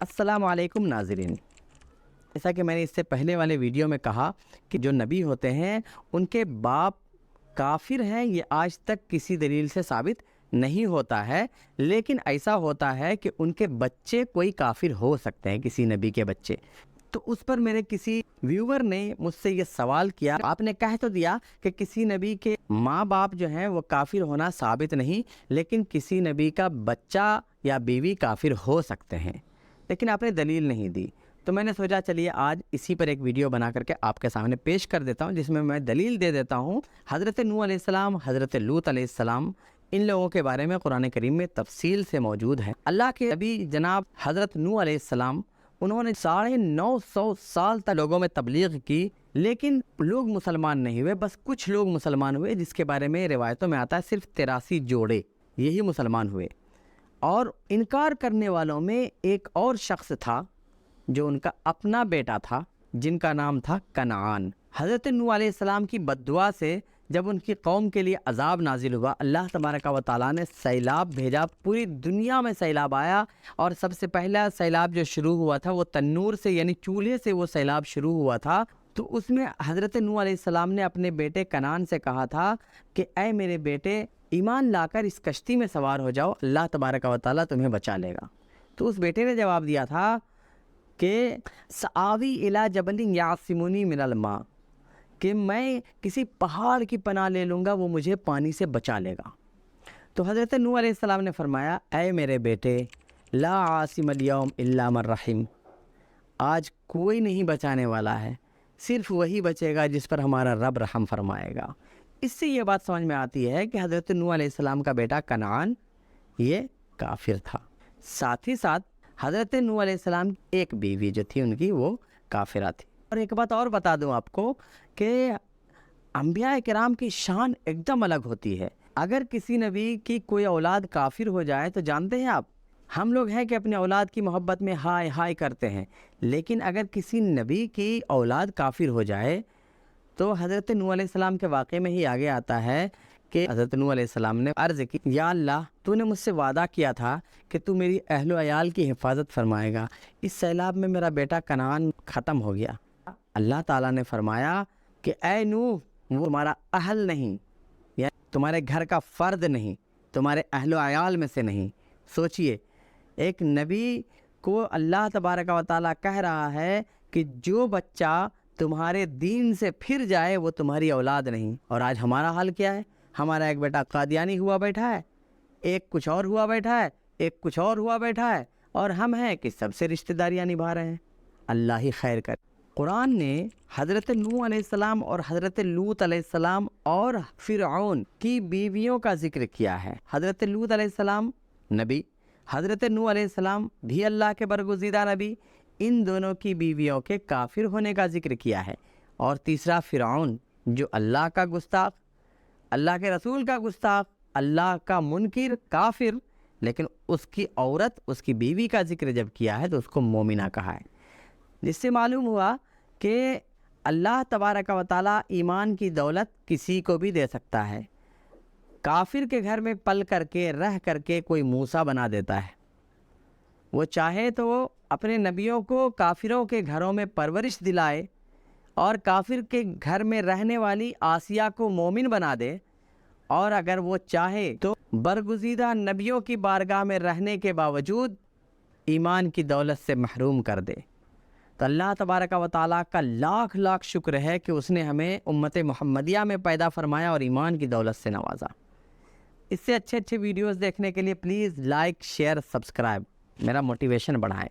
السلام علیکم ناظرین، جیسا کہ میں نے اس سے پہلے والے ویڈیو میں کہا کہ جو نبی ہوتے ہیں ان کے باپ کافر ہیں، یہ آج تک کسی دلیل سے ثابت نہیں ہوتا ہے، لیکن ایسا ہوتا ہے کہ ان کے بچے کوئی کافر ہو سکتے ہیں، کسی نبی کے بچے۔ تو اس پر میرے کسی ویور نے مجھ سے یہ سوال کیا، آپ نے کہہ تو دیا کہ کسی نبی کے ماں باپ جو ہیں وہ کافر ہونا ثابت نہیں، لیکن کسی نبی کا بچہ یا بیوی کافر ہو سکتے ہیں، لیکن آپ نے دلیل نہیں دی۔ تو میں نے سوچا چلیے آج اسی پر ایک ویڈیو بنا کر کے آپ کے سامنے پیش کر دیتا ہوں، جس میں میں دلیل دے دیتا ہوں۔ حضرت نوح علیہ السلام، حضرت لوط علیہ السلام، ان لوگوں کے بارے میں قرآن کریم میں تفصیل سے موجود ہے۔ اللہ کے نبی جناب حضرت نوح علیہ السلام، انہوں نے 950 سال تک لوگوں میں تبلیغ کی، لیکن لوگ مسلمان نہیں ہوئے، بس کچھ لوگ مسلمان ہوئے، جس کے بارے میں روایتوں میں آتا ہے صرف 83 جوڑے یہی مسلمان ہوئے۔ اور انکار کرنے والوں میں ایک اور شخص تھا جو ان کا اپنا بیٹا تھا، جن کا نام تھا کنعان۔ حضرت نوح علیہ السلام کی بد دعا سے جب ان کی قوم کے لیے عذاب نازل ہوا، اللہ تبارک و تعالیٰ نے سیلاب بھیجا، پوری دنیا میں سیلاب آیا، اور سب سے پہلا سیلاب جو شروع ہوا تھا وہ تنور سے یعنی چولہے سے وہ سیلاب شروع ہوا تھا۔ تو اس میں حضرت نوح علیہ السلام نے اپنے بیٹے کنعان سے کہا تھا کہ اے میرے بیٹے، ایمان لا کر اس کشتی میں سوار ہو جاؤ، اللہ تبارک و تعالیٰ تمہیں بچا لے گا۔ تو اس بیٹے نے جواب دیا تھا کہ سآوی الی جبل یعصمنی من الماء، کہ میں کسی پہاڑ کی پناہ لے لوں گا، وہ مجھے پانی سے بچا لے گا۔ تو حضرت نوح علیہ السلام نے فرمایا اے میرے بیٹے، لا عاصم اليوم الا من رحم، آج کوئی نہیں بچانے والا ہے، صرف وہی بچے گا جس پر ہمارا رب رحم فرمائے گا۔ اس سے یہ بات سمجھ میں آتی ہے کہ حضرت نوح علیہ السلام کا بیٹا کنعان یہ کافر تھا، ساتھ ہی ساتھ حضرت نوح علیہ السلام کی ایک بیوی جو تھی ان کی وہ کافرہ تھی۔ اور ایک بات اور بتا دوں آپ کو کہ انبیاء کرام کی شان ایک دم الگ ہوتی ہے۔ اگر کسی نبی کی کوئی اولاد کافر ہو جائے تو جانتے ہیں آپ، ہم لوگ ہیں کہ اپنے اولاد کی محبت میں ہائے ہائے کرتے ہیں، لیکن اگر کسی نبی کی اولاد کافر ہو جائے تو حضرت نوح علیہ السلام کے واقعے میں ہی آگے آتا ہے کہ حضرت نوح علیہ السلام نے عرض کی، یا اللہ، تو نے مجھ سے وعدہ کیا تھا کہ تو میری اہل و عیال کی حفاظت فرمائے گا، اس سیلاب میں میرا بیٹا کنعان ختم ہو گیا۔ اللہ تعالیٰ نے فرمایا کہ اے نوح، وہ تمہارا اہل نہیں، یا تمہارے گھر کا فرد نہیں، تمہارے اہل و عیال میں سے نہیں۔ سوچئے، ایک نبی کو اللہ تبارک و تعالیٰ کہہ رہا ہے کہ جو بچہ تمہارے دین سے پھر جائے وہ تمہاری اولاد نہیں۔ اور آج ہمارا حال کیا ہے؟ ہمارا ایک بیٹا قادیانی ہوا بیٹھا ہے، ایک کچھ اور ہوا بیٹھا ہے، ایک کچھ اور ہوا بیٹھا ہے، اور ہم ہیں کہ سب سے رشتہ داریاں نبھا رہے ہیں۔ اللہ ہی خیر کرے۔ قرآن نے حضرت نوح علیہ السلام اور حضرت لوط علیہ السلام اور فرعون کی بیویوں کا ذکر کیا ہے۔ حضرت لوط علیہ السلام نبی، حضرت نوح علیہ السلام بھی اللہ کے برگزیدہ نبی، ان دونوں کی بیویوں کے کافر ہونے کا ذکر کیا ہے۔ اور تیسرا فرعون، جو اللہ کا گستاخ، اللہ کے رسول کا گستاخ، اللہ کا منکر، کافر، لیکن اس کی عورت، اس کی بیوی کا ذکر جب کیا ہے تو اس کو مومنہ کہا ہے، جس سے معلوم ہوا کہ اللہ تبارک و تعالیٰ ایمان کی دولت کسی کو بھی دے سکتا ہے۔ کافر کے گھر میں پل کر کے رہ کر کے کوئی موسیٰ بنا دیتا ہے، وہ چاہے تو وہ اپنے نبیوں کو کافروں کے گھروں میں پرورش دلائے، اور کافر کے گھر میں رہنے والی آسیہ کو مومن بنا دے، اور اگر وہ چاہے تو برگزیدہ نبیوں کی بارگاہ میں رہنے کے باوجود ایمان کی دولت سے محروم کر دے۔ تو اللہ تبارک و تعالیٰ کا لاکھ لاکھ شکر ہے کہ اس نے ہمیں امت محمدیہ میں پیدا فرمایا اور ایمان کی دولت سے نوازا۔ اس سے اچھے ویڈیوز دیکھنے کے لیے پلیز لائک، شیئر، سبسکرائب، میرا موٹیویشن بڑھائیں۔